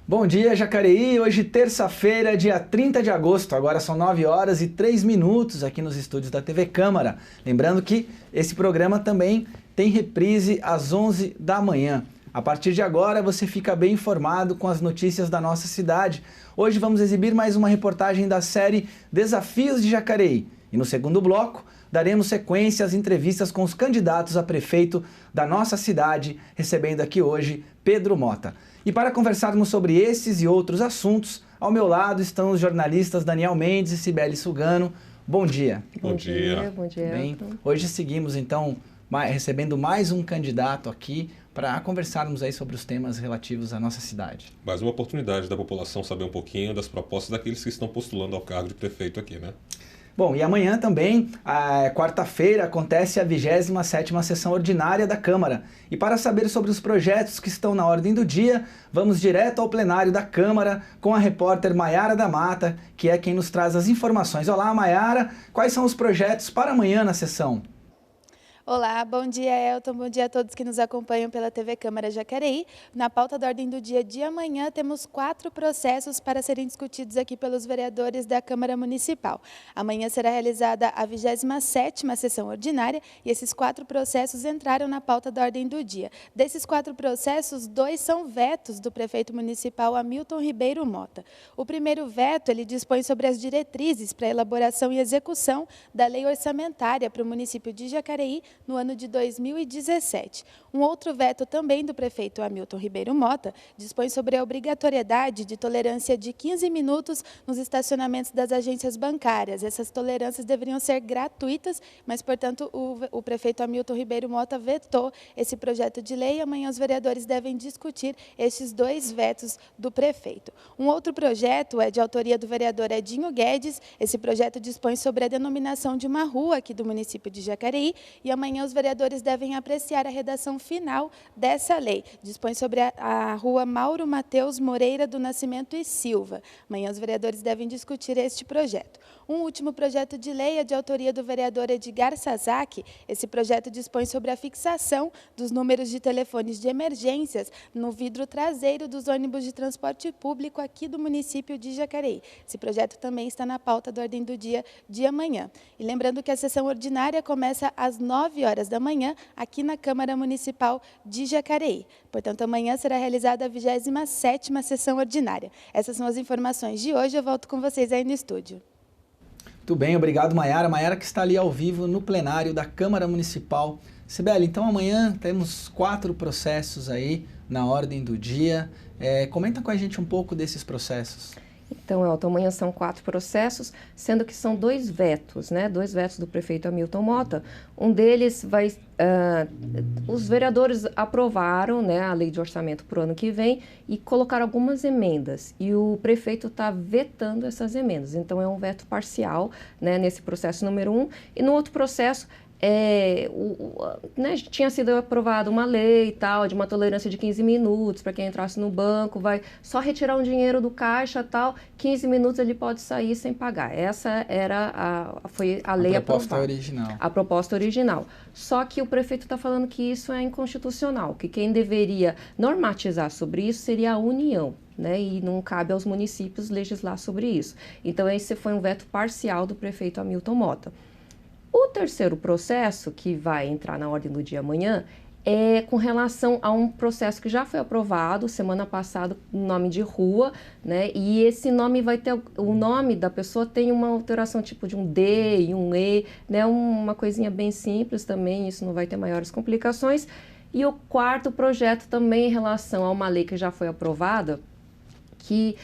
Bom dia, Jacareí. Hoje, terça-feira, dia 30 de agosto. Agora são 9 horas e 3 minutos aqui nos estúdios da TV Câmara. Lembrando que esse programa também tem reprise às 11 da manhã. A partir de agora, você fica bem informado com as notícias da nossa cidade. Hoje vamos exibir mais uma reportagem da série Desafios de Jacareí. E no segundo bloco, daremos sequência às entrevistas com os candidatos a prefeito da nossa cidade, recebendo aqui hoje Pedro Mota. E para conversarmos sobre esses e outros assuntos, ao meu lado estão os jornalistas Daniel Mendes e Cibele Sugano. Bom dia. Bom dia. Bom dia. Bem, hoje seguimos então recebendo mais um candidato aqui para conversarmos aí sobre os temas relativos à nossa cidade. Mais uma oportunidade da população saber um pouquinho das propostas daqueles que estão postulando ao cargo de prefeito aqui, né? Bom, e amanhã também, quarta-feira, acontece a 27ª sessão ordinária da Câmara. E para saber sobre os projetos que estão na ordem do dia, vamos direto ao plenário da Câmara com a repórter Maiara da Mata, que é quem nos traz as informações. Olá, Maiara, quais são os projetos para amanhã na sessão? Olá, bom dia, Elton, bom dia a todos que nos acompanham pela TV Câmara Jacareí. Na pauta da ordem do dia de amanhã, temos 4 processos para serem discutidos aqui pelos vereadores da Câmara Municipal. Amanhã será realizada a 27ª sessão ordinária e esses 4 processos entraram na pauta da ordem do dia. Desses 4 processos, 2 são vetos do prefeito municipal Hamilton Ribeiro Mota. O primeiro veto, ele dispõe sobre as diretrizes para a elaboração e execução da lei orçamentária para o município de Jacareí, no ano de 2017. Um outro veto também do prefeito Hamilton Ribeiro Mota dispõe sobre a obrigatoriedade de tolerância de 15 minutos nos estacionamentos das agências bancárias. Essas tolerâncias deveriam ser gratuitas, mas, portanto, o prefeito Hamilton Ribeiro Mota vetou esse projeto de lei e amanhã os vereadores devem discutir estes 2 vetos do prefeito. Um outro projeto é de autoria do vereador Edinho Guedes. Esse projeto dispõe sobre a denominação de uma rua aqui do município de Jacareí e amanhã os vereadores devem apreciar a redação final dessa lei. Dispõe sobre a rua Mauro Mateus Moreira do Nascimento e Silva. Amanhã os vereadores devem discutir este projeto. Um último projeto de lei é de autoria do vereador Edgar Sazaki. Esse projeto dispõe sobre a fixação dos números de telefones de emergências no vidro traseiro dos ônibus de transporte público aqui do município de Jacareí. Esse projeto também está na pauta da ordem do dia de amanhã. E lembrando que a sessão ordinária começa às 9 horas da manhã, aqui na Câmara Municipal de Jacareí. Portanto, amanhã será realizada a 27ª sessão ordinária. Essas são as informações de hoje. Eu volto com vocês aí no estúdio. Muito bem, obrigado, Maiara. Maiara que está ali ao vivo no plenário da Câmara Municipal. Cibele, então amanhã temos 4 processos aí na ordem do dia. Comenta com a gente um pouco desses processos. Então, Elton, amanhã são 4 processos, sendo que são 2 vetos, né? 2 vetos do prefeito Hamilton Mota. Um deles vai... os vereadores aprovaram, né, a lei de orçamento para o ano que vem e colocaram algumas emendas. E o prefeito está vetando essas emendas. Então, é um veto parcial, né, nesse processo número 1. E no outro processo... tinha sido aprovada uma lei e tal, de uma tolerância de 15 minutos para quem entrasse no banco, vai só retirar um dinheiro do caixa tal, 15 minutos ele pode sair sem pagar. Essa foi a lei aprovada. A proposta original. Só que o prefeito está falando que isso é inconstitucional, que quem deveria normatizar sobre isso seria a União. Né, e não cabe aos municípios legislar sobre isso. Então, esse foi um veto parcial do prefeito Hamilton Mota. O terceiro processo, que vai entrar na ordem do dia amanhã, é com relação a um processo que já foi aprovado semana passada, o nome de rua, né? E esse nome vai ter, o nome da pessoa tem uma alteração tipo de um D e um E, né? Uma coisinha bem simples também, isso não vai ter maiores complicações. E o quarto projeto também em relação a uma lei que já foi aprovada, que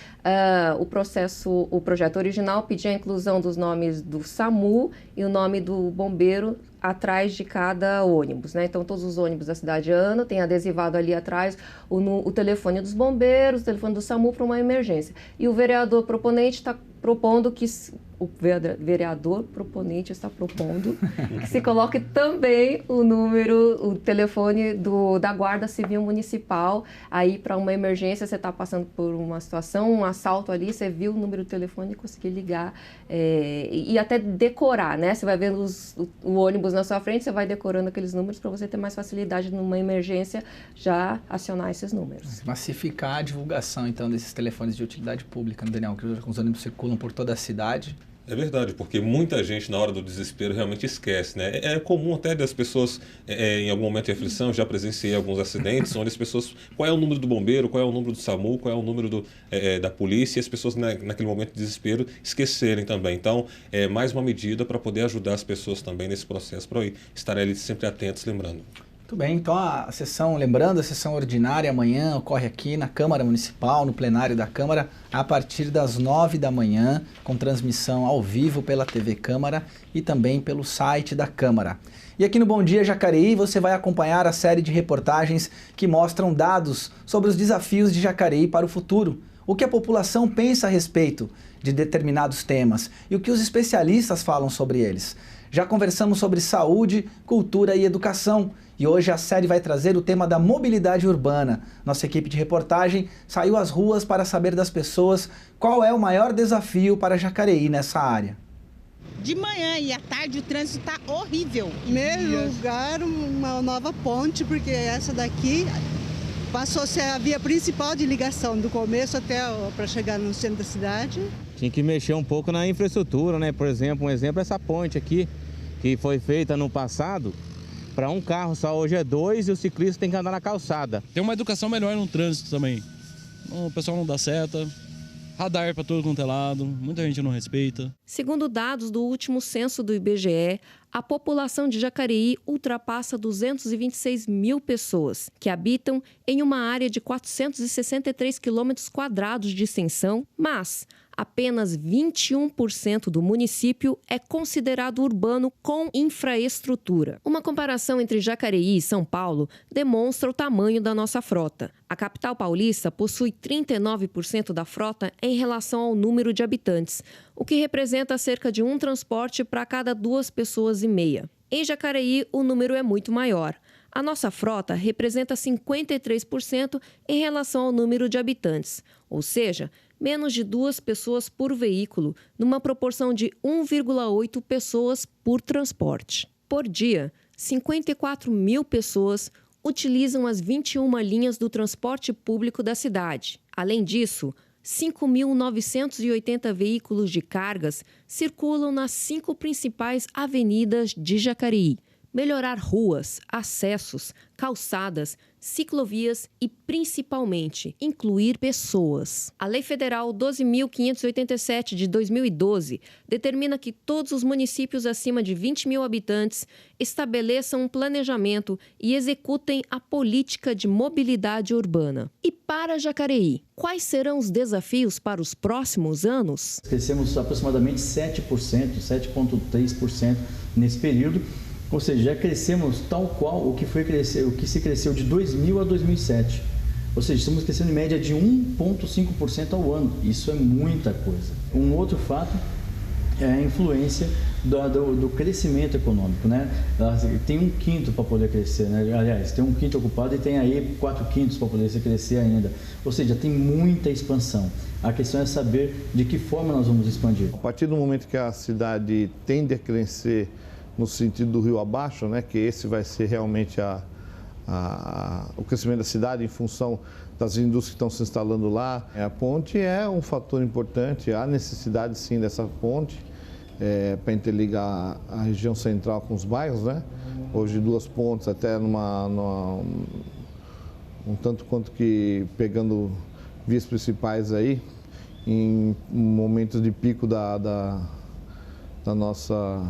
o projeto original pedia a inclusão dos nomes do SAMU e o nome do bombeiro atrás de cada ônibus, né? Então, todos os ônibus da cidade Ana têm adesivado ali atrás o telefone dos bombeiros, o telefone do SAMU para uma emergência. E o vereador proponente está propondo que o vereador proponente está propondo que se coloque também o telefone da Guarda Civil Municipal. Aí, para uma emergência, você está passando por uma situação, um assalto ali, você viu o número do telefone e conseguir ligar e até decorar, né? Você vai vendo o ônibus na sua frente, você vai decorando aqueles números para você ter mais facilidade numa emergência já acionar esses números. Massificar a divulgação, então, desses telefones de utilidade pública, Daniel, que os ônibus circulam por toda a cidade. É verdade, porque muita gente na hora do desespero realmente esquece, né? É comum até das pessoas, em algum momento de aflição, já presenciei alguns acidentes, onde as pessoas, qual é o número do bombeiro, qual é o número do SAMU, qual é o número da polícia, e as pessoas naquele momento de desespero esquecerem também. Então, é mais uma medida para poder ajudar as pessoas também nesse processo, para estarem ali sempre atentos, lembrando. Muito bem, então a sessão ordinária amanhã ocorre aqui na Câmara Municipal, no plenário da Câmara, a partir das 9 da manhã, com transmissão ao vivo pela TV Câmara e também pelo site da Câmara. E aqui no Bom Dia Jacareí você vai acompanhar a série de reportagens que mostram dados sobre os desafios de Jacareí para o futuro, o que a população pensa a respeito de determinados temas e o que os especialistas falam sobre eles. Já conversamos sobre saúde, cultura e educação. E hoje a série vai trazer o tema da mobilidade urbana. Nossa equipe de reportagem saiu às ruas para saber das pessoas qual é o maior desafio para Jacareí nessa área. De manhã e à tarde o trânsito está horrível. Em primeiro lugar, uma nova ponte, porque essa daqui passou a ser a via principal de ligação, do começo até para chegar no centro da cidade. Tinha que mexer um pouco na infraestrutura, né? Por exemplo, essa ponte aqui, que foi feita no passado, para um carro só, hoje é 2 e o ciclista tem que andar na calçada. Tem uma educação melhor no trânsito também. O pessoal não dá seta, radar para todo quanto é lado, muita gente não respeita. Segundo dados do último censo do IBGE, a população de Jacareí ultrapassa 226 mil pessoas, que habitam em uma área de 463 quilômetros quadrados de extensão, mas apenas 21% do município é considerado urbano com infraestrutura. Uma comparação entre Jacareí e São Paulo demonstra o tamanho da nossa frota. A capital paulista possui 39% da frota em relação ao número de habitantes, o que representa cerca de um transporte para cada 2,5 pessoas. Em Jacareí, o número é muito maior. A nossa frota representa 53% em relação ao número de habitantes, ou seja, menos de 2 pessoas por veículo, numa proporção de 1,8 pessoas por transporte. Por dia, 54 mil pessoas utilizam as 21 linhas do transporte público da cidade. Além disso, 5.980 veículos de cargas circulam nas 5 principais avenidas de Jacareí. Melhorar ruas, acessos, calçadas, ciclovias e, principalmente, incluir pessoas. A Lei Federal 12.587 de 2012 determina que todos os municípios acima de 20 mil habitantes estabeleçam um planejamento e executem a política de mobilidade urbana. E para Jacareí, quais serão os desafios para os próximos anos? Crescemos aproximadamente 7%, 7,3% nesse período. Ou seja, já crescemos tal qual o que se cresceu de 2000 a 2007. Ou seja, estamos crescendo em média de 1,5% ao ano. Isso é muita coisa. Um outro fato é a influência do crescimento econômico, né? Tem 1/5 para poder crescer, né? Aliás, tem 1/5 ocupado e tem aí 4/5 para poder crescer ainda. Ou seja, tem muita expansão. A questão é saber de que forma nós vamos expandir. A partir do momento que a cidade tende a crescer no sentido do rio abaixo, né, que esse vai ser realmente o crescimento da cidade em função das indústrias que estão se instalando lá. A ponte é um fator importante, há necessidade sim dessa ponte para interligar a região central com os bairros, né? Hoje 2 pontes até um tanto quanto que pegando vias principais aí, em momentos de pico da nossa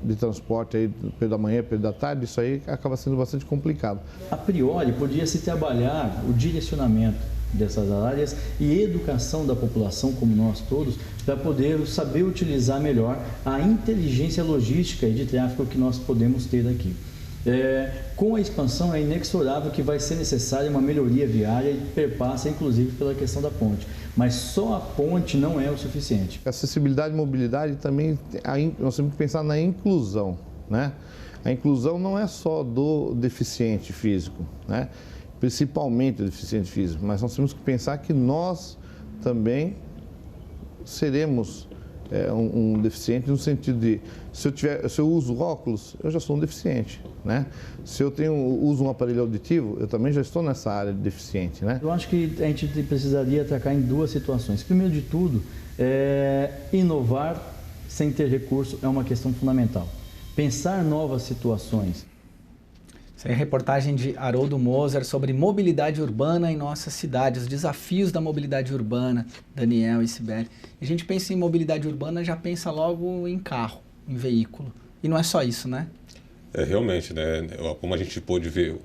de transporte aí, período da manhã, período da tarde, isso aí acaba sendo bastante complicado. A priori, podia-se trabalhar o direcionamento dessas áreas e educação da população, como nós todos, para poder saber utilizar melhor a inteligência logística e de tráfego que nós podemos ter aqui. Com a expansão é inexorável que vai ser necessária uma melhoria viária e perpassa inclusive pela questão da ponte. Mas só a ponte não é o suficiente. Acessibilidade e mobilidade também, nós temos que pensar na inclusão, né? A inclusão não é só do deficiente físico, né? Principalmente do deficiente físico, mas nós temos que pensar que nós também seremos um deficiente no sentido de, se eu uso óculos, eu já sou um deficiente, né? Se eu uso um aparelho auditivo, eu também já estou nessa área de deficiente, né? Eu acho que a gente precisaria atacar em duas situações. Primeiro de tudo, inovar sem ter recurso é uma questão fundamental. Pensar novas situações. Essa é a reportagem de Haroldo Moser sobre mobilidade urbana em nossas cidades, os desafios da mobilidade urbana, Daniel e Sibeli. A gente pensa em mobilidade urbana, já pensa logo em carro, em veículo. E não é só isso, né? Realmente, né? Como a gente pôde ver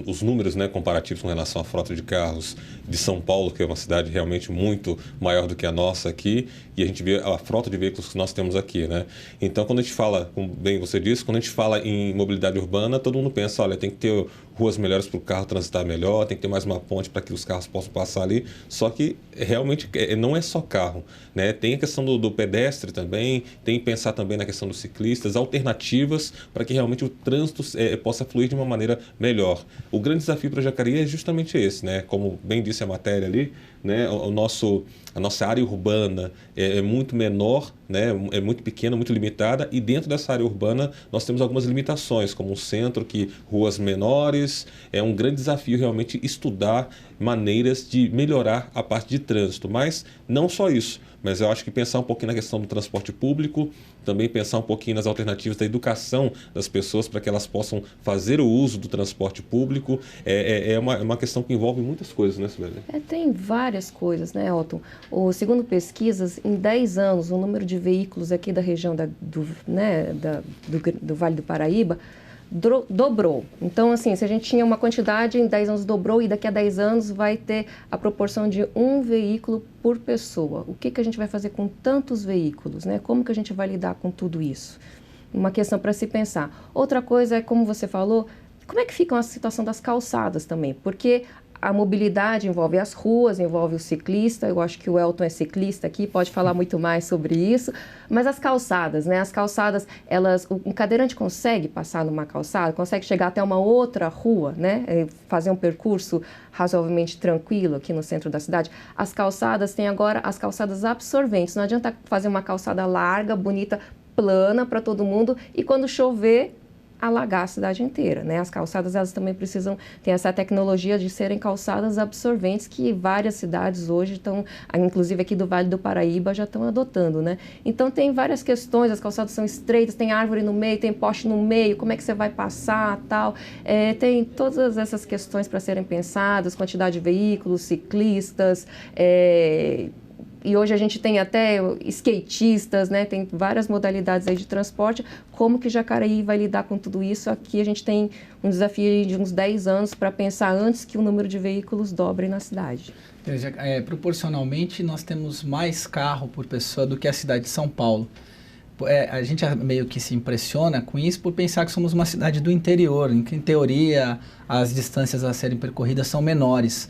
os números, né, comparativos com relação à frota de carros de São Paulo, que é uma cidade realmente muito maior do que a nossa aqui, e a gente vê a frota de veículos que nós temos aqui, né? Então, quando a gente fala, como bem você disse, quando a gente fala em mobilidade urbana, todo mundo pensa, olha, tem que ter ruas melhores para o carro transitar melhor, tem que ter mais uma ponte para que os carros possam passar ali, só que realmente não é só carro, né? Tem a questão do pedestre também, tem que pensar também na questão dos ciclistas, alternativas para que realmente o trânsito possa fluir de uma maneira melhor. O grande desafio para Jacareí é justamente esse, né? Como bem disse a matéria ali, né? A nossa área urbana é muito menor, né? É muito pequena, muito limitada, e dentro dessa área urbana nós temos algumas limitações, como um centro, ruas menores. É um grande desafio realmente estudar maneiras de melhorar a parte de trânsito, mas não só isso. Mas eu acho que pensar um pouquinho na questão do transporte público, também pensar um pouquinho nas alternativas da educação das pessoas para que elas possam fazer o uso do transporte público, é uma questão que envolve muitas coisas, né, Sibeli? Tem várias coisas, né, Elton? Segundo pesquisas, em 10 anos, o número de veículos aqui da região do Vale do Paraíba dobrou. Então, assim, se a gente tinha uma quantidade, em 10 anos dobrou, e daqui a 10 anos vai ter a proporção de 1 veículo por pessoa. O que a gente vai fazer com tantos veículos, né? Como que a gente vai lidar com tudo isso? Uma questão para se pensar. Outra coisa é, como você falou, como é que fica a situação das calçadas também? Porque a mobilidade envolve as ruas, envolve o ciclista. Eu acho que o Elton é ciclista aqui, pode falar muito mais sobre isso. Mas as calçadas, né? As calçadas, um cadeirante consegue passar numa calçada, consegue chegar até uma outra rua, né? Fazer um percurso razoavelmente tranquilo aqui no centro da cidade. As calçadas têm agora as calçadas absorventes. Não adianta fazer uma calçada larga, bonita, plana para todo mundo, e quando chover, alagar a cidade inteira, né? As calçadas, elas também precisam ter essa tecnologia de serem calçadas absorventes, que várias cidades hoje estão, inclusive aqui do Vale do Paraíba, já estão adotando, né? Então tem várias questões, as calçadas são estreitas, tem árvore no meio, tem poste no meio, como é que você vai passar, tal. Tem todas essas questões para serem pensadas, quantidade de veículos, ciclistas, e hoje a gente tem até skatistas, né? Tem várias modalidades aí de transporte. Como que Jacareí vai lidar com tudo isso? Aqui a gente tem um desafio de uns 10 anos para pensar antes que o número de veículos dobre na cidade. Proporcionalmente, nós temos mais carro por pessoa do que a cidade de São Paulo. A gente meio que se impressiona com isso por pensar que somos uma cidade do interior, em que, em teoria, as distâncias a serem percorridas são menores.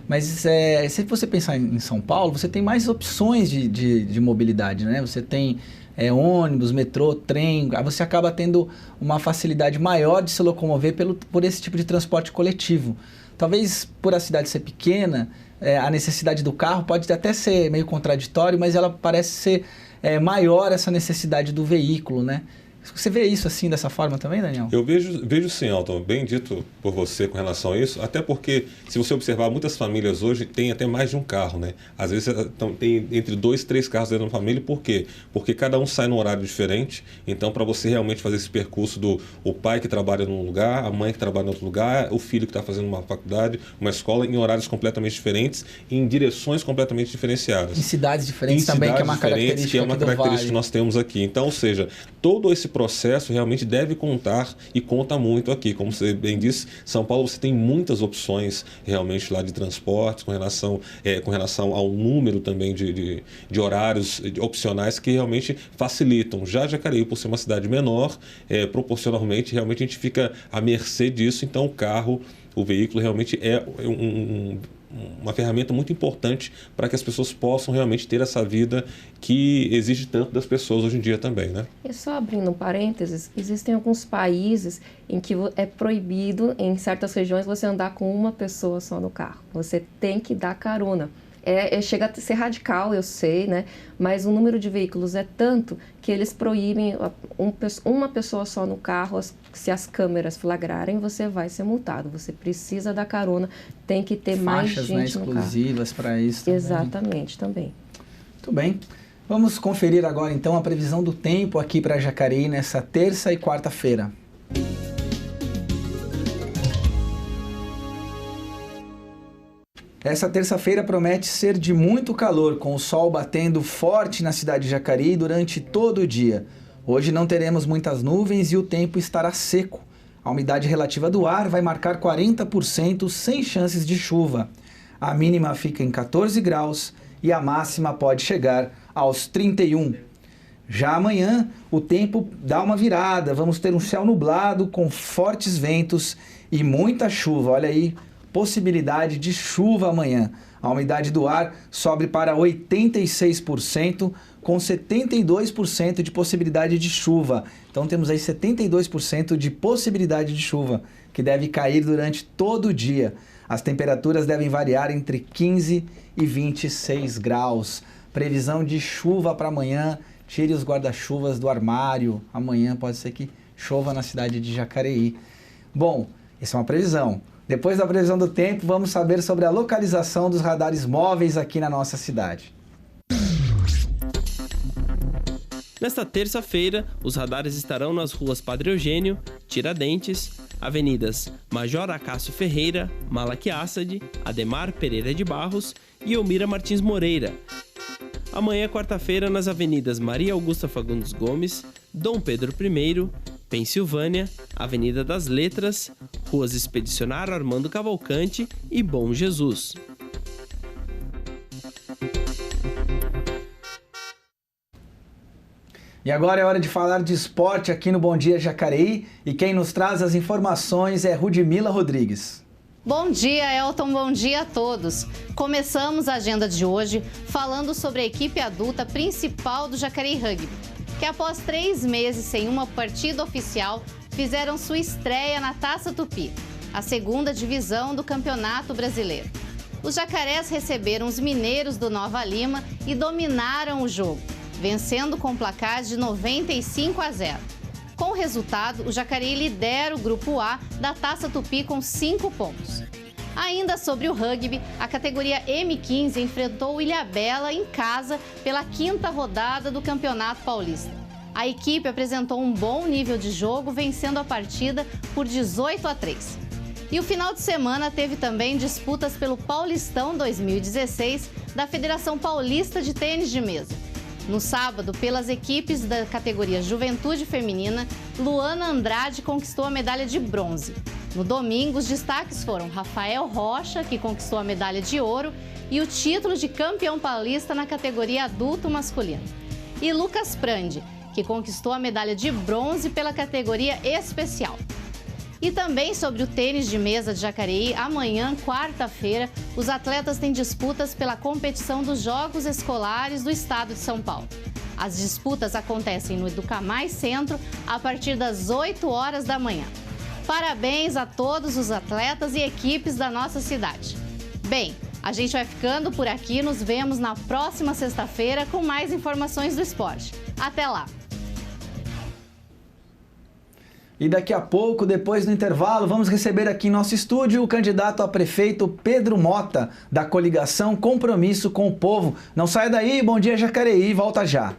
Mas se você pensar em São Paulo, você tem mais opções de mobilidade, né? Você tem ônibus, metrô, trem, você acaba tendo uma facilidade maior de se locomover por esse tipo de transporte coletivo. Talvez por a cidade ser pequena, a necessidade do carro pode até ser meio contraditório, mas ela parece ser maior, essa necessidade do veículo, né? Você vê isso assim, dessa forma também, Daniel? Eu vejo sim, Elton, bem dito por você com relação a isso, até porque, se você observar, muitas famílias hoje têm até mais de um carro, né? Às vezes tem entre 2, 3 carros dentro da família, por quê? Porque cada um sai num horário diferente, então para você realmente fazer esse percurso o pai que trabalha num lugar, a mãe que trabalha em outro lugar, o filho que está fazendo uma faculdade, uma escola, em horários completamente diferentes, em direções completamente diferenciadas. Em cidades diferentes também, que é uma característica que nós temos aqui. Então, ou seja, todo esse processo realmente deve contar e conta muito aqui. Como você bem disse, São Paulo você tem muitas opções realmente lá de transportes com relação ao número também de horários opcionais que realmente facilitam. Já Jacareí, por ser uma cidade menor, proporcionalmente, realmente a gente fica à mercê disso, então o veículo realmente é uma ferramenta muito importante para que as pessoas possam realmente ter essa vida que exige tanto das pessoas hoje em dia também, né? E só abrindo um parênteses, existem alguns países em que é proibido, em certas regiões, você andar com uma pessoa só no carro. Você tem que dar carona. Chega a ser radical, eu sei, né? Mas o número de veículos é tanto que eles proíbem uma pessoa só no carro. Se as câmeras flagrarem, você vai ser multado. Você precisa dar carona, tem que ter mais gente no carro. Exclusivas para isso também. Exatamente, também. Muito bem. Vamos conferir agora, então, a previsão do tempo aqui para Jacareí nessa terça e quarta-feira. Essa terça-feira promete ser de muito calor, com o sol batendo forte na cidade de Jacareí durante todo o dia. Hoje não teremos muitas nuvens e o tempo estará seco. A umidade relativa do ar vai marcar 40% sem chances de chuva. A mínima fica em 14 graus e a máxima pode chegar aos 31. Já amanhã, o tempo dá uma virada. Vamos ter um céu nublado com fortes ventos e muita chuva. Olha aí, possibilidade de chuva amanhã. A umidade do ar sobe para 86%, com 72% de possibilidade de chuva. Então temos aí 72% de possibilidade de chuva, que deve cair durante todo o dia. As temperaturas devem variar entre 15 e 26 graus. Previsão de chuva para amanhã. Tire os guarda-chuvas do armário. Amanhã pode ser que chova na cidade de Jacareí. Bom, essa é uma previsão. Depois da previsão do tempo, vamos saber sobre a localização dos radares móveis aqui na nossa cidade. Nesta terça-feira, os radares estarão nas ruas Padre Eugênio, Tiradentes, avenidas Major Acácio Ferreira, Malaqui Assad, Ademar Pereira de Barros e Elmira Martins Moreira. Amanhã, quarta-feira, nas avenidas Maria Augusta Fagundes Gomes, Dom Pedro I, Pensilvânia, Avenida das Letras, ruas Expedicionário Armando Cavalcante e Bom Jesus. E agora é hora de falar de esporte aqui no Bom Dia Jacareí. E quem nos traz as informações é Rudmila Rodrigues. Bom dia, Elton. Bom dia a todos. Começamos a agenda de hoje falando sobre a equipe adulta principal do Jacareí Rugby, que após 3 meses sem uma partida oficial, fizeram sua estreia na Taça Tupi, a segunda divisão do Campeonato Brasileiro. Os jacarés receberam os mineiros do Nova Lima e dominaram o jogo, vencendo com placar de 95-0. Com o resultado, o Jacareí lidera o Grupo A da Taça Tupi com 5 pontos. Ainda sobre o rugby, a categoria M15 enfrentou o Ilhabela em casa pela 5ª rodada do Campeonato Paulista. A equipe apresentou um bom nível de jogo, vencendo a partida por 18-3. E o final de semana teve também disputas pelo Paulistão 2016 da Federação Paulista de Tênis de Mesa. No sábado, pelas equipes da categoria Juventude Feminina, Luana Andrade conquistou a medalha de bronze. No domingo, os destaques foram Rafael Rocha, que conquistou a medalha de ouro, e o título de campeão paulista na categoria adulto masculino. E Lucas Prandi, que conquistou a medalha de bronze pela categoria especial. E também sobre o tênis de mesa de Jacareí, amanhã, quarta-feira, os atletas têm disputas pela competição dos Jogos Escolares do Estado de São Paulo. As disputas acontecem no Educamais Centro a partir das 8 horas da manhã. Parabéns a todos os atletas e equipes da nossa cidade. Bem, a gente vai ficando por aqui, nos vemos na próxima sexta-feira com mais informações do esporte. Até lá! E daqui a pouco, depois do intervalo, vamos receber aqui em nosso estúdio o candidato a prefeito Pedro Mota, da coligação Compromisso com o Povo. Não saia daí, Bom Dia Jacareí, volta já.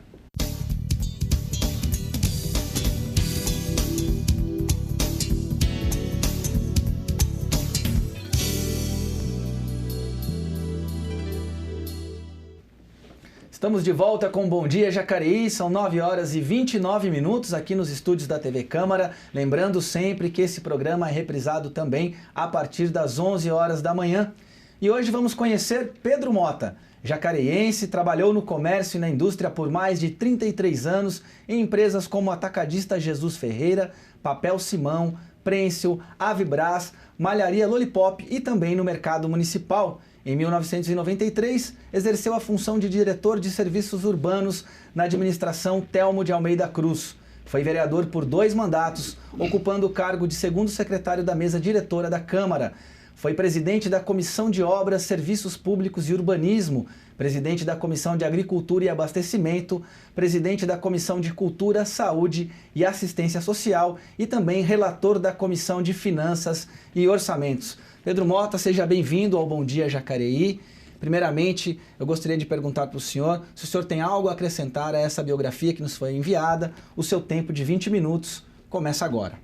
Estamos de volta com Bom Dia Jacareí, são 9 horas e 29 minutos aqui nos estúdios da TV Câmara. Lembrando sempre que esse programa é reprisado também a partir das 11 horas da manhã. E hoje vamos conhecer Pedro Mota, jacareiense, trabalhou no comércio e na indústria por mais de 33 anos em empresas como Atacadista Jesus Ferreira, Papel Simão, Prêncio, Avibras, Malharia Lollipop e também no mercado municipal. Em 1993, exerceu a função de diretor de serviços urbanos na administração Telmo de Almeida Cruz. Foi vereador por 2 mandatos, ocupando o cargo de segundo secretário da mesa diretora da Câmara. Foi presidente da Comissão de Obras, Serviços Públicos e Urbanismo, presidente da Comissão de Agricultura e Abastecimento, presidente da Comissão de Cultura, Saúde e Assistência Social e também relator da Comissão de Finanças e Orçamentos. Pedro Mota, seja bem-vindo ao Bom Dia Jacareí. Primeiramente, eu gostaria de perguntar para o senhor se o senhor tem algo a acrescentar a essa biografia que nos foi enviada. O seu tempo de 20 minutos começa agora.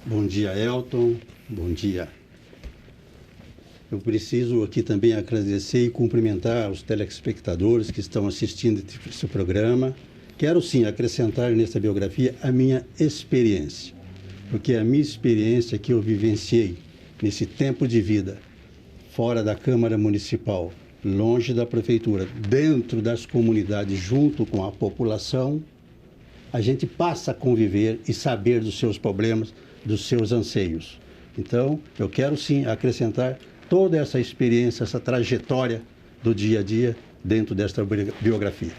Bom dia, Elton. Bom dia. Eu preciso aqui também agradecer e cumprimentar os telespectadores que estão assistindo esse programa. Quero sim acrescentar nessa biografia a minha experiência, porque a minha experiência que eu vivenciei nesse tempo de vida, fora da Câmara Municipal, longe da Prefeitura, dentro das comunidades, junto com a população, a gente passa a conviver e saber dos seus problemas, dos seus anseios. Então, eu quero sim acrescentar toda essa experiência, essa trajetória do dia a dia dentro desta biografia.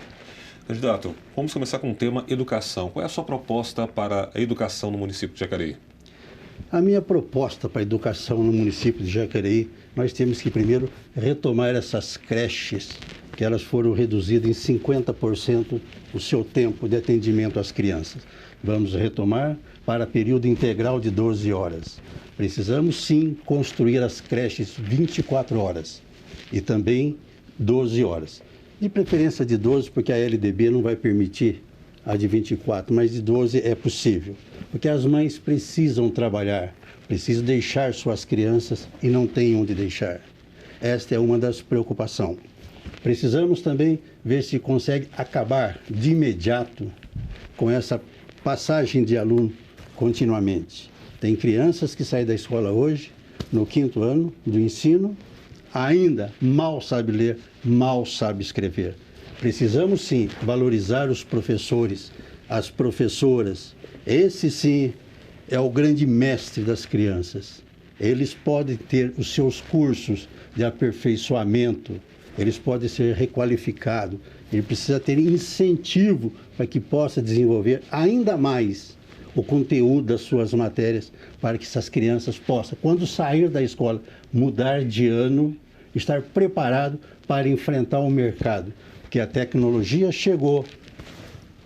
Candidato, vamos começar com o tema educação. Qual é a sua proposta para a educação no município de Jacareí? A minha proposta para a educação no município de Jacareí, nós temos que primeiro retomar essas creches, que elas foram reduzidas em 50% o seu tempo de atendimento às crianças. Vamos retomar para período integral de 12 horas. Precisamos sim construir as creches 24 horas e também 12 horas. De preferência de 12, porque a LDB não vai permitir a de 24, mas de 12 é possível. Porque as mães precisam trabalhar, precisam deixar suas crianças e não têm onde deixar. Esta é uma das preocupações. Precisamos também ver se consegue acabar de imediato com essa passagem de aluno continuamente. Tem crianças que saem da escola hoje, no 5º ano do ensino, ainda mal sabe ler, mal sabe escrever. Precisamos sim valorizar os professores, as professoras. Esse sim é o grande mestre das crianças. Eles podem ter os seus cursos de aperfeiçoamento, eles podem ser requalificados, ele precisa ter incentivo para que possa desenvolver ainda mais o conteúdo das suas matérias, para que essas crianças possam, quando sair da escola, mudar de ano, estar preparado para enfrentar o mercado, porque a tecnologia chegou,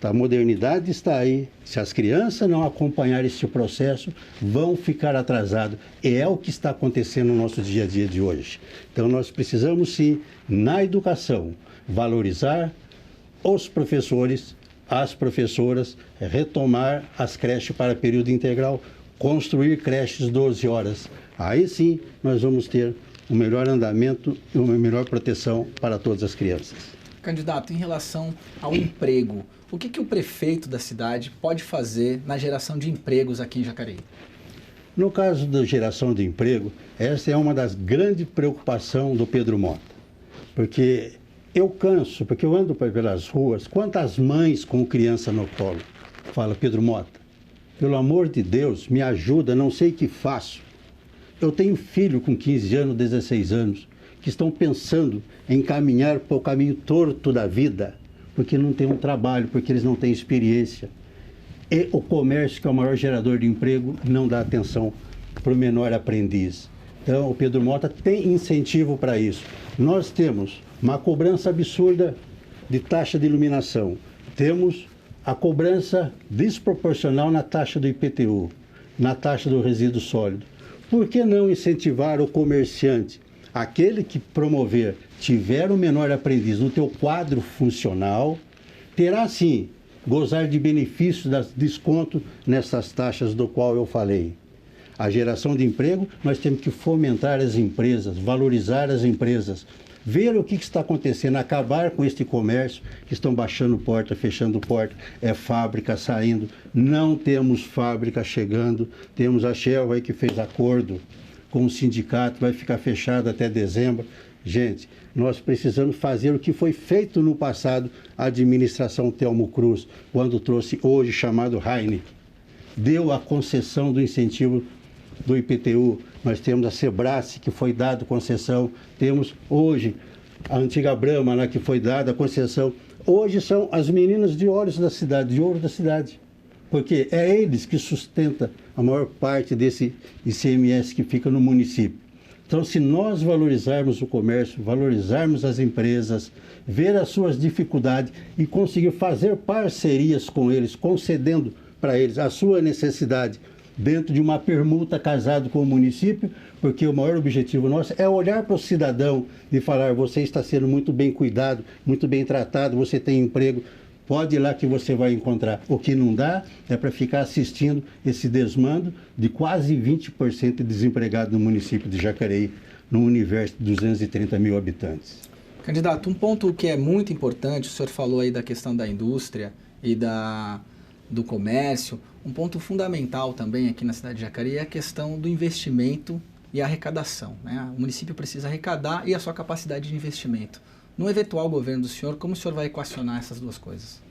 a modernidade está aí. Se as crianças não acompanharem esse processo, vão ficar atrasados. E é o que está acontecendo no nosso dia a dia de hoje. Então nós precisamos sim, na educação, valorizar os professores, as professoras, retomar as creches para período integral, construir creches 12 horas. Aí sim nós vamos ter um melhor andamento e uma melhor proteção para todas as crianças. Candidato, em relação ao emprego, o que o prefeito da cidade pode fazer na geração de empregos aqui em Jacareí? No caso da geração de emprego, essa é uma das grandes preocupações do Pedro Mota. Porque eu canso, porque eu ando pelas ruas, quantas mães com criança no colo? Fala, Pedro Mota, pelo amor de Deus, me ajuda, não sei o que faço. Eu tenho filho com 15 anos, 16 anos, que estão pensando em caminhar para o caminho torto da vida, porque não tem um trabalho, porque eles não têm experiência. E o comércio, que é o maior gerador de emprego, não dá atenção para o menor aprendiz. Então, o Pedro Mota tem incentivo para isso. Nós temos uma cobrança absurda de taxa de iluminação. Temos a cobrança desproporcional na taxa do IPTU, na taxa do resíduo sólido. Por que não incentivar o comerciante? Aquele que promover, tiver o menor aprendiz no teu quadro funcional, terá sim gozar de benefícios, das desconto nessas taxas do qual eu falei. A geração de emprego, nós temos que fomentar as empresas, valorizar as empresas. ver o que está acontecendo, acabar com este comércio que estão baixando porta, fechando porta, é fábrica saindo, não temos fábrica chegando, temos a Shell aí que fez acordo com o sindicato, vai ficar fechado até dezembro. Gente, nós precisamos fazer o que foi feito no passado, a administração Telmo Cruz, quando trouxe hoje chamado Heineken, deu a concessão do incentivo do IPTU, nós temos a Sebrae, que foi dado concessão, temos hoje a antiga Brahma, lá, que foi dada a concessão. Hoje são as meninas de ouros da cidade, de ouro da cidade, porque é eles que sustentam a maior parte desse ICMS que fica no município. Então, se nós valorizarmos o comércio, valorizarmos as empresas, ver as suas dificuldades e conseguir fazer parcerias com eles, concedendo para eles a sua necessidade, dentro de uma permuta casado com o município, porque o maior objetivo nosso é olhar para o cidadão e falar: você está sendo muito bem cuidado, muito bem tratado, você tem emprego, pode ir lá que você vai encontrar. O que não dá é para ficar assistindo esse desmando de quase 20% de desempregado no município de Jacareí, no universo de 230 mil habitantes. Candidato, um ponto que é muito importante, o senhor falou aí da questão da indústria e do comércio, um ponto fundamental também aqui na cidade de Jacareí é a questão do investimento e arrecadação, né? O município precisa arrecadar e a sua capacidade de investimento. No eventual governo do senhor, como o senhor vai equacionar essas duas coisas?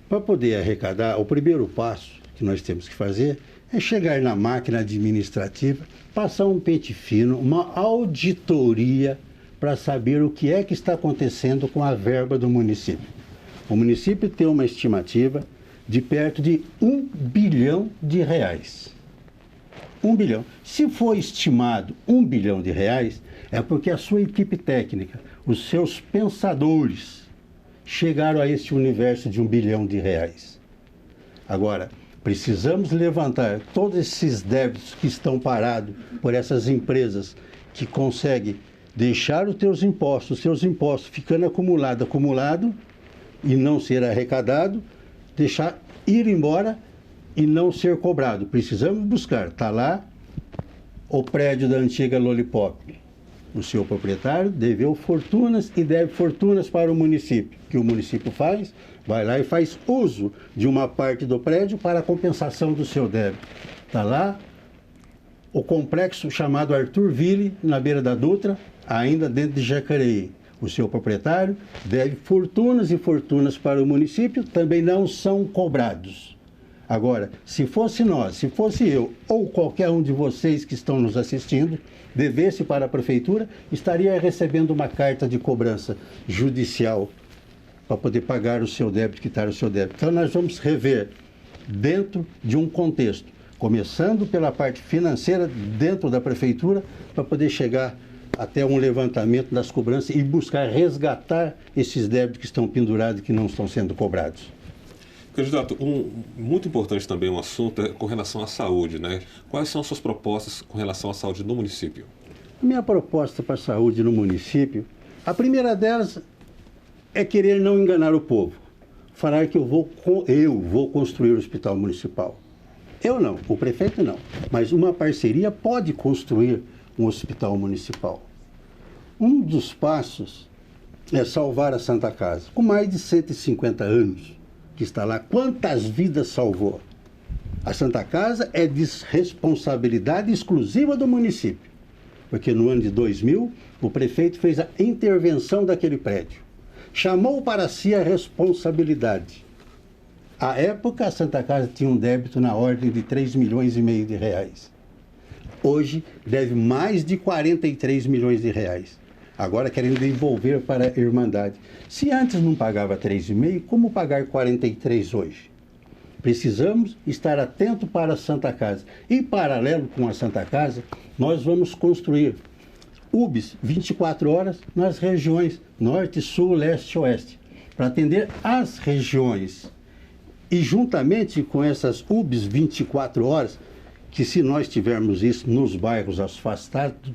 Para poder arrecadar, o primeiro passo que nós temos que fazer é chegar na máquina administrativa, passar um pente fino, uma auditoria para saber o que é que está acontecendo com a verba do município. O município tem uma estimativa de perto de R$1 bilhão. 1 bilhão. Se for estimado R$1 bilhão, é porque a sua equipe técnica, os seus pensadores, chegaram a esse universo de R$1 bilhão. Agora, precisamos levantar todos esses débitos que estão parados por essas empresas que conseguem deixar os seus impostos ficando acumulado e não ser arrecadado, deixar ir embora e não ser cobrado. Precisamos buscar. Está lá o prédio da antiga Lollipop. O seu proprietário deveu fortunas e deve fortunas para o município. O que o município faz? Vai lá e faz uso de uma parte do prédio para a compensação do seu débito. Está lá o complexo chamado Arthurville, na beira da Dutra, ainda dentro de Jacareí. O seu proprietário deve fortunas e fortunas para o município, também não são cobrados. Agora, se fosse nós, se fosse eu, ou qualquer um de vocês que estão nos assistindo, devesse para a prefeitura, estaria recebendo uma carta de cobrança judicial para poder pagar o seu débito, quitar o seu débito. Então, nós vamos rever dentro de um contexto, começando pela parte financeira dentro da prefeitura, para poder chegar até um levantamento das cobranças e buscar resgatar esses débitos que estão pendurados e que não estão sendo cobrados. Candidato, muito importante também um assunto é com relação à saúde, né? Quais são as suas propostas com relação à saúde no município? A minha proposta para a saúde no município, a primeira delas é querer não enganar o povo. Falar que eu vou construir o hospital municipal. Eu não, o prefeito não, mas uma parceria pode construir um hospital municipal. Um dos passos é salvar a Santa Casa, com mais de 150 anos que está lá. Quantas vidas salvou? A Santa Casa é de responsabilidade exclusiva do município, porque no ano de 2000 o prefeito fez a intervenção daquele prédio, chamou para si a responsabilidade. À época, a Santa Casa tinha um débito na ordem de R$3,5 milhões. Hoje deve mais de R$43 milhões. Agora querem devolver para a Irmandade. Se antes não pagava 3,5, como pagar 43 hoje? Precisamos estar atento para a Santa Casa. E paralelo com a Santa Casa, nós vamos construir UBS 24 horas nas regiões Norte, Sul, Leste e Oeste, para atender as regiões. E juntamente com essas UBS 24 horas, que se nós tivermos isso nos bairros afastados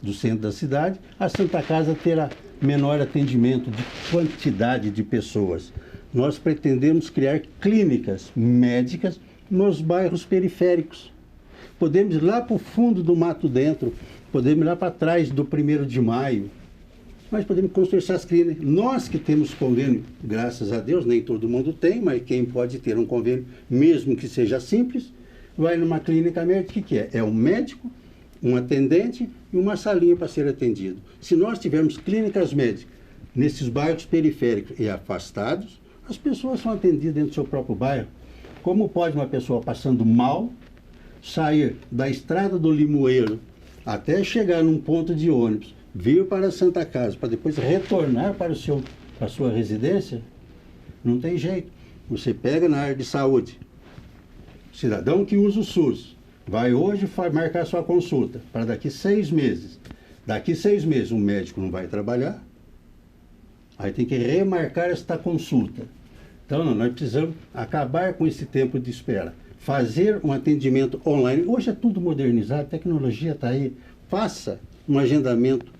do centro da cidade, a Santa Casa terá menor atendimento de quantidade de pessoas. Nós pretendemos criar clínicas médicas nos bairros periféricos. Podemos ir lá para o fundo do Mato Dentro, podemos ir lá para trás do 1º de Maio, nós podemos construir essas clínicas. Nós que temos convênio, graças a Deus, nem todo mundo tem, mas quem pode ter um convênio, mesmo que seja simples, vai numa clínica médica, o que é? É um médico, um atendente e uma salinha para ser atendido. Se nós tivermos clínicas médicas nesses bairros periféricos e afastados, as pessoas são atendidas dentro do seu próprio bairro. Como pode uma pessoa passando mal sair da estrada do Limoeiro até chegar num ponto de ônibus, vir para a Santa Casa, para depois retornar para a sua residência? Não tem jeito. Você pega na área de saúde, cidadão que usa o SUS, vai hoje marcar sua consulta para daqui 6 meses. Daqui 6 meses o médico não vai trabalhar, aí tem que remarcar esta consulta. Então, nós precisamos acabar com esse tempo de espera. Fazer um atendimento online. Hoje é tudo modernizado, a tecnologia está aí. Faça um agendamento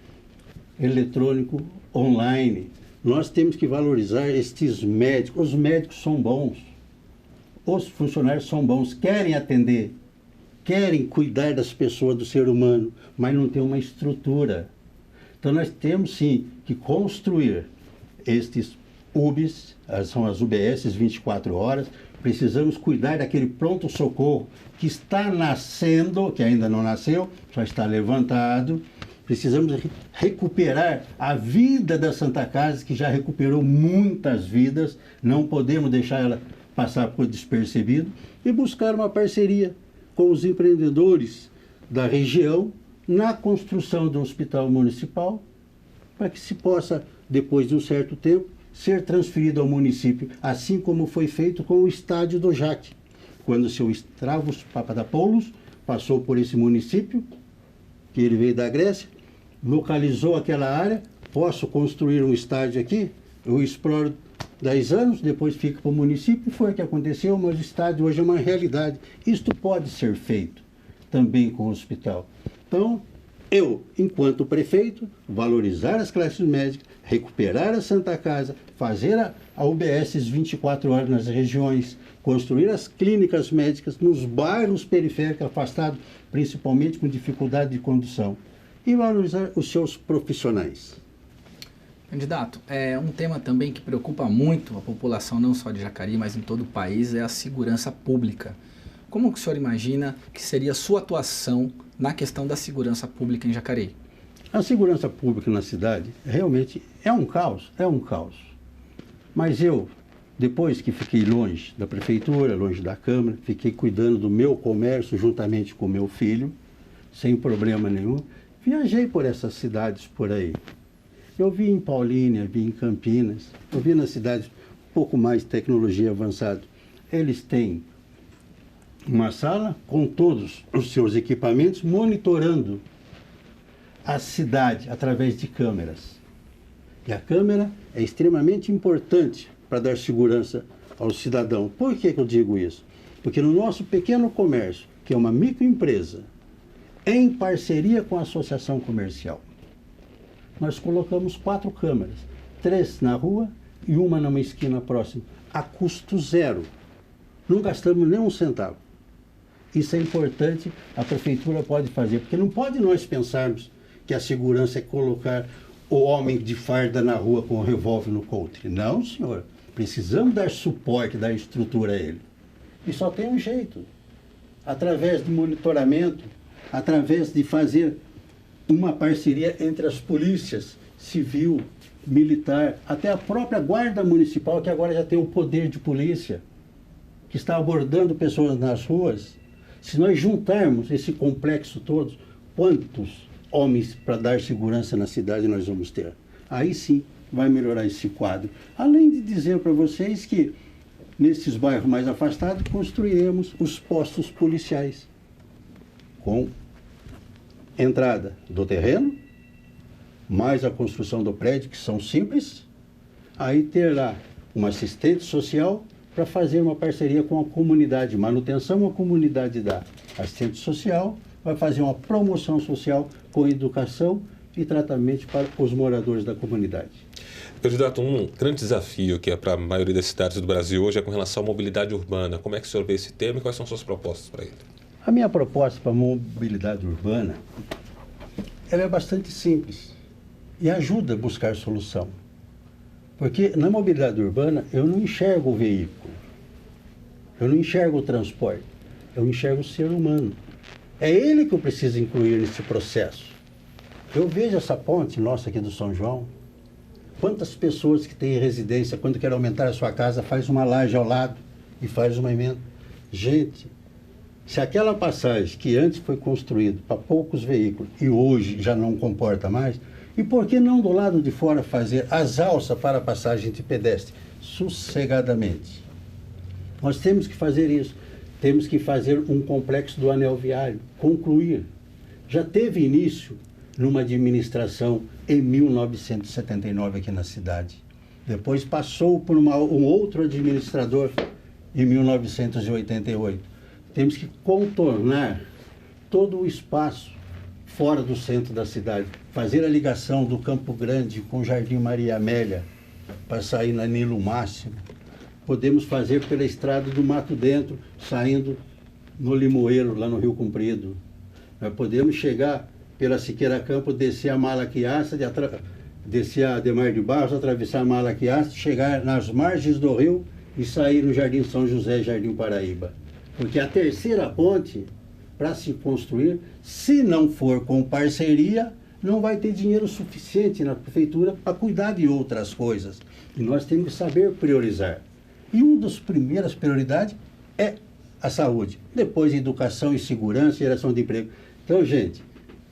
eletrônico online. Nós temos que valorizar estes médicos. Os médicos são bons. Os funcionários são bons, querem atender, querem cuidar das pessoas, do ser humano, mas não tem uma estrutura. Então, nós temos sim que construir estes UBS, são as UBS 24 horas, precisamos cuidar daquele pronto-socorro que está nascendo, que ainda não nasceu, só está levantado. Precisamos recuperar a vida da Santa Casa, que já recuperou muitas vidas, não podemos deixar ela passar por despercebido, e buscar uma parceria com os empreendedores da região na construção do hospital municipal, para que se possa, depois de um certo tempo, ser transferido ao município, assim como foi feito com o estádio do Jaque, quando o seu Stravos Papadopoulos passou por esse município, que ele veio da Grécia, localizou aquela área, posso construir um estádio aqui, eu exploro 10 anos, depois fica para o município, foi o que aconteceu, mas o estádio hoje é uma realidade. Isto pode ser feito também com o hospital. Então, eu, enquanto prefeito, valorizar as classes médicas, recuperar a Santa Casa, fazer a UBS 24 horas nas regiões, construir as clínicas médicas nos bairros periféricos afastados, principalmente com dificuldade de condução, e valorizar os seus profissionais. Candidato, um tema também que preocupa muito a população, não só de Jacareí, mas em todo o país, é a segurança pública. Como que o senhor imagina que seria a sua atuação na questão da segurança pública em Jacareí? A segurança pública na cidade realmente é um caos, Mas eu, depois que fiquei longe da prefeitura, longe da Câmara, fiquei cuidando do meu comércio juntamente com meu filho, sem problema nenhum, viajei por essas cidades por aí. Eu vi em Paulínia, vi em Campinas, eu vi nas cidades um pouco mais de tecnologia avançada. Eles têm uma sala com todos os seus equipamentos, monitorando a cidade através de câmeras. E a câmera é extremamente importante para dar segurança ao cidadão. Por que eu digo isso? Porque no nosso pequeno comércio, que é uma microempresa, em parceria com a associação comercial, nós colocamos 4 câmeras, 3 na rua e uma numa esquina próxima, a custo zero. Não gastamos nem um centavo. Isso é importante, a prefeitura pode fazer, porque não pode nós pensarmos que a segurança é colocar o homem de farda na rua com o revólver no coldre. Não, senhor. Precisamos dar suporte, dar estrutura a ele. E só tem um jeito. Através de monitoramento, através de fazer uma parceria entre as polícias civil, militar, até a própria guarda municipal, que agora já tem o poder de polícia, que está abordando pessoas nas ruas. Se nós juntarmos esse complexo todo, quantos homens para dar segurança na cidade nós vamos ter? Aí sim vai melhorar esse quadro. Além de dizer para vocês que nesses bairros mais afastados construiremos os postos policiais com entrada do terreno, mais a construção do prédio, que são simples. Aí terá uma assistente social para fazer uma parceria com a comunidade, manutenção a comunidade da assistente social, vai fazer uma promoção social com educação e tratamento para os moradores da comunidade. Candidato, um grande desafio que é para a maioria das cidades do Brasil hoje é com relação à mobilidade urbana. Como é que o senhor vê esse tema e quais são suas propostas para ele? A minha proposta para a mobilidade urbana, ela é bastante simples. e ajuda a buscar solução. Porque na mobilidade urbana eu não enxergo o veículo, eu não enxergo o transporte, eu enxergo o ser humano. É ele que eu preciso incluir nesse processo. Eu vejo essa ponte nossa aqui do São João, quantas pessoas que têm residência, quando querem aumentar a sua casa, faz uma laje ao lado e faz uma emenda. Gente, se aquela passagem que antes foi construída para poucos veículos e hoje já não comporta mais, e por que não do lado de fora fazer as alças para a passagem de pedestre sossegadamente? Nós temos que fazer isso. Temos que fazer um complexo do anel viário, concluir. Já teve início numa administração em 1979 aqui na cidade. Depois passou por um outro administrador em 1988. Temos que contornar todo o espaço fora do centro da cidade, fazer a ligação do Campo Grande com o Jardim Maria Amélia para sair na Nilo Máximo. Podemos fazer pela estrada do Mato Dentro, saindo no Limoeiro, lá no Rio Comprido. Nós podemos chegar pela Siqueira Campo, descer a Malaquiaça, descer a Ademar de Barros, atravessar a Malaquiaça, chegar nas margens do rio e sair no Jardim São José, Jardim Paraíba. Porque a terceira ponte, para se construir, se não for com parceria, não vai ter dinheiro suficiente na prefeitura para cuidar de outras coisas. E nós temos que saber priorizar. E uma das primeiras prioridades é a saúde. Depois, educação e segurança e geração de emprego. Então, gente,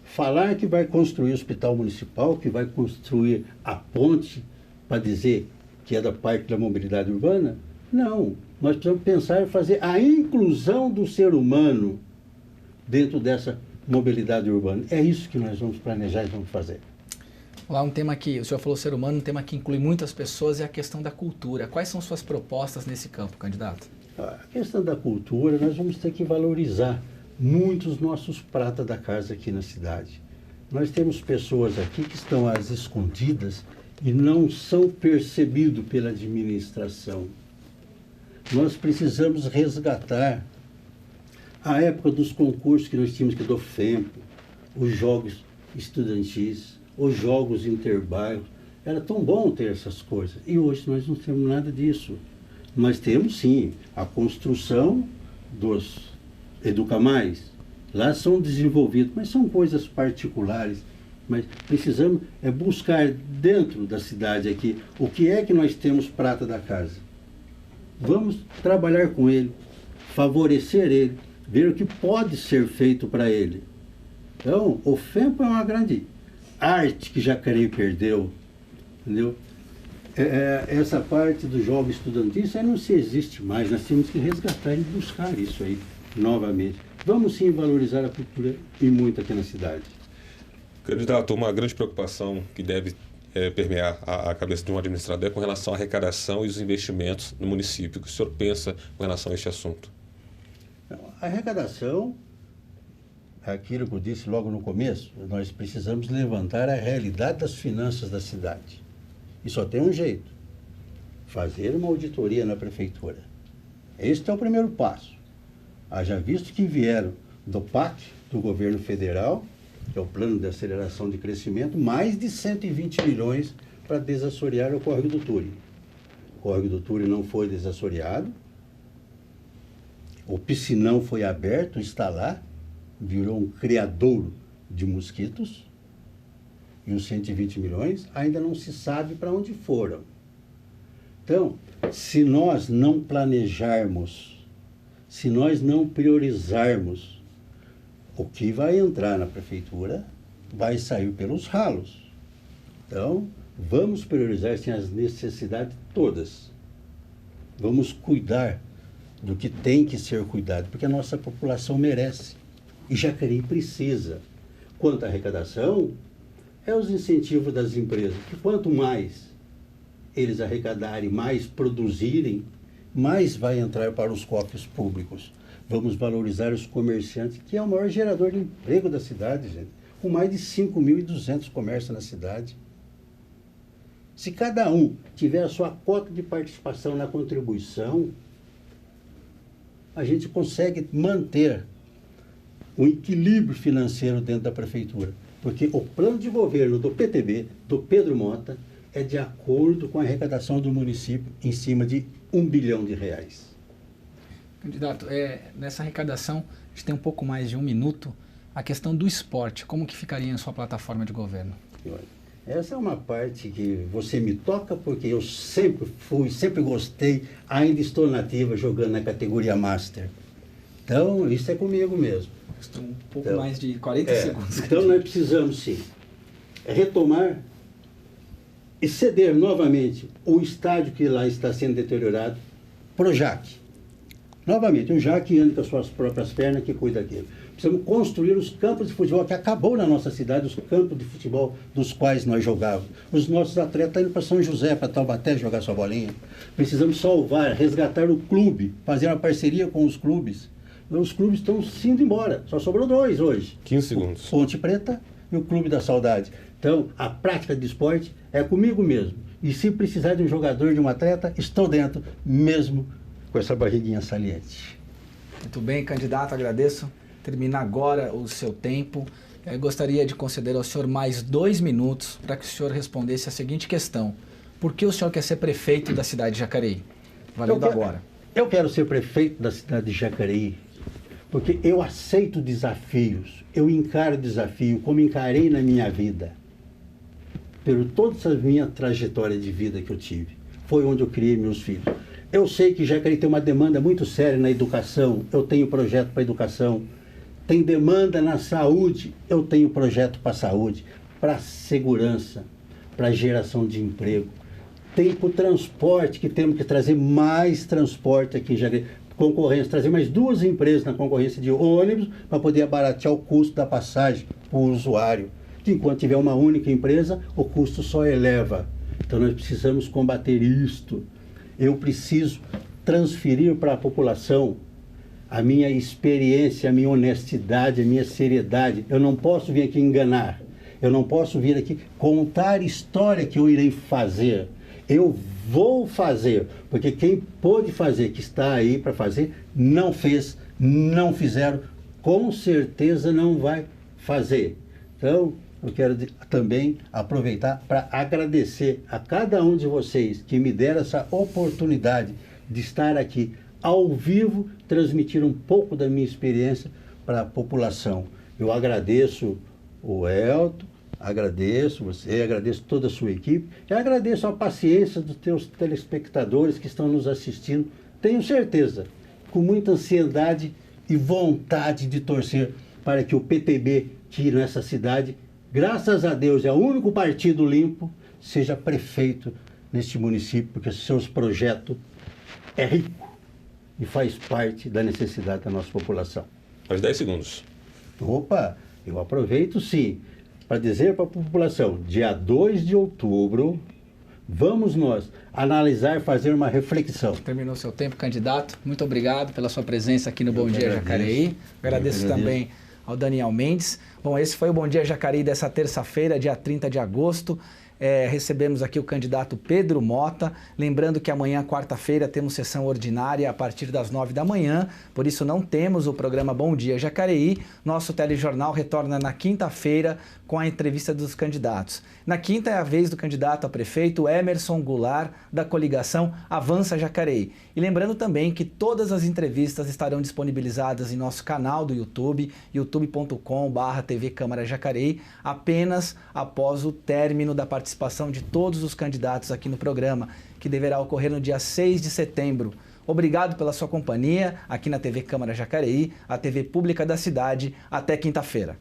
falar que vai construir o hospital municipal, que vai construir a ponte, para dizer que é da parte da mobilidade urbana, não. Nós precisamos pensar em fazer a inclusão do ser humano dentro dessa mobilidade urbana. É isso que nós vamos planejar e vamos fazer. Lá um tema que, o senhor falou ser humano, um tema que inclui muitas pessoas é a questão da cultura. Quais são suas propostas nesse campo, candidato? A questão da cultura, nós vamos ter que valorizar muitos nossos pratas da casa aqui na cidade. Nós temos pessoas aqui que estão às escondidas e não são percebidos pela administração. Nós precisamos resgatar a época dos concursos que nós tínhamos, que do FEMPO, os jogos estudantis, os jogos interbairros. Era tão bom ter essas coisas. E hoje nós não temos nada disso. Nós temos, sim, a construção dos Educa Mais. Lá são desenvolvidos, mas são coisas particulares. Mas precisamos buscar dentro da cidade aqui o que é que nós temos prata da casa. Vamos trabalhar com ele, favorecer ele, ver o que pode ser feito para ele. Então, o FEMPO é uma grande arte que Jacareí perdeu, entendeu? Essa parte do jogo estudantil, isso aí não se existe mais. Nós temos que resgatar e buscar isso aí novamente. Vamos sim valorizar a cultura e muito aqui na cidade. Candidato, uma grande preocupação que deve permear a cabeça de um administrador é com relação à arrecadação e os investimentos no município. O que o senhor pensa com relação a este assunto? A arrecadação, aquilo que eu disse logo no começo, nós precisamos levantar a realidade das finanças da cidade. E só tem um jeito: fazer uma auditoria na prefeitura. Este é o primeiro passo. Haja visto que vieram do PAC, do governo federal, que é o Plano de Aceleração de Crescimento, mais de 120 milhões para desassorear o Córrego do Tule. O Córrego do Tule não foi desassoreado, o piscinão foi aberto, está lá, virou um criadouro de mosquitos, e os 120 milhões ainda não se sabe para onde foram. Então, se nós não planejarmos, se nós não priorizarmos, o que vai entrar na prefeitura vai sair pelos ralos. Então, vamos priorizar sim, as necessidades todas. Vamos cuidar do que tem que ser cuidado, porque a nossa população merece. E Jacareí precisa. Quanto à arrecadação, é os incentivos das empresas, que quanto mais eles arrecadarem, mais produzirem, mais vai entrar para os cofres públicos. Vamos valorizar os comerciantes, que é o maior gerador de emprego da cidade, gente, com mais de 5.200 comércios na cidade. Se cada um tiver a sua cota de participação na contribuição, a gente consegue manter o equilíbrio financeiro dentro da prefeitura. Porque o plano de governo do PTB, do Pedro Mota, é de acordo com a arrecadação do município em cima de R$1 bilhão. Candidato, nessa arrecadação, a gente tem um pouco mais de 1 minuto. A questão do esporte, como que ficaria em sua plataforma de governo? Essa é uma parte que você me toca, porque eu sempre fui, sempre gostei, ainda estou nativa jogando na categoria Master. Então, isso é comigo mesmo. Estou um pouco mais de 40 segundos. Então, nós precisamos, sim, retomar e ceder novamente o estádio que lá está sendo deteriorado para o JAC. Novamente, o JAC anda com as suas próprias pernas que cuida daquilo. Precisamos construir os campos de futebol, que acabou na nossa cidade, os campos de futebol dos quais nós jogávamos. Os nossos atletas estão indo para São José, para Taubaté, jogar sua bolinha. Precisamos salvar, resgatar o clube, fazer uma parceria com os clubes. Os clubes estão se indo embora, só sobrou 2 hoje. 15 segundos. Ponte Preta e o Clube da Saudade. Então, a prática de esporte é comigo mesmo. E se precisar de um jogador, de um atleta, estou dentro, mesmo com essa barriguinha saliente. Muito bem, candidato, agradeço. Termina agora o seu tempo. Eu gostaria de conceder ao senhor mais 2 minutos para que o senhor respondesse a seguinte questão. Por que o senhor quer ser prefeito da cidade de Jacareí? Valendo agora. Eu quero ser prefeito da cidade de Jacareí porque eu aceito desafios, eu encaro desafio como encarei na minha vida. Por toda essa minha trajetória de vida que eu tive, foi onde eu criei meus filhos. Eu sei que Jacareí tem uma demanda muito séria na educação, eu tenho projeto para educação. Tem demanda na saúde, eu tenho projeto para saúde, para segurança, para geração de emprego. Tem para o transporte, que temos que trazer mais transporte aqui em Jacareí. Concorrência, trazer mais 2 empresas na concorrência de ônibus para poder abaratear o custo da passagem para o usuário. Que enquanto tiver uma única empresa, o custo só eleva. Então nós precisamos combater isto. Eu preciso transferir para a população a minha experiência, a minha honestidade, a minha seriedade. Eu não posso vir aqui enganar. Eu não posso vir aqui contar história que eu irei fazer. Eu vou fazer, porque quem pôde fazer, que está aí para fazer, não fez, não fizeram, com certeza não vai fazer. Então, eu quero também aproveitar para agradecer a cada um de vocês que me deram essa oportunidade de estar aqui ao vivo, transmitir um pouco da minha experiência para a população. Eu agradeço o Elton, agradeço você, agradeço toda a sua equipe e agradeço a paciência dos teus telespectadores que estão nos assistindo. Tenho certeza, com muita ansiedade e vontade de torcer para que o PTB tire nessa cidade, graças a Deus, é o único partido limpo, seja prefeito neste município, porque seus projetos é rico e faz parte da necessidade da nossa população. Mais 10 segundos. Opa, eu aproveito sim para dizer para a população, dia 2 de outubro, vamos nós analisar, fazer uma reflexão. Terminou seu tempo, candidato. Muito obrigado pela sua presença aqui no Bom Dia Jacareí. Agradeço também ao Daniel Mendes. Bom, esse foi o Bom Dia Jacareí dessa terça-feira, dia 30 de agosto. Recebemos aqui o candidato Pedro Mota. Lembrando que amanhã, quarta-feira, temos sessão ordinária a partir das 9 da manhã. Por isso, não temos o programa Bom Dia Jacareí. Nosso telejornal retorna na quinta-feira com a entrevista dos candidatos. Na quinta é a vez do candidato a prefeito Emerson Goulart, da coligação Avança Jacareí. E lembrando também que todas as entrevistas estarão disponibilizadas em nosso canal do YouTube, youtube.com/TV Câmara Jacareí, apenas após o término da participação de todos os candidatos aqui no programa, que deverá ocorrer no dia 6 de setembro. Obrigado pela sua companhia aqui na TV Câmara Jacareí, a TV pública da cidade. Até quinta-feira.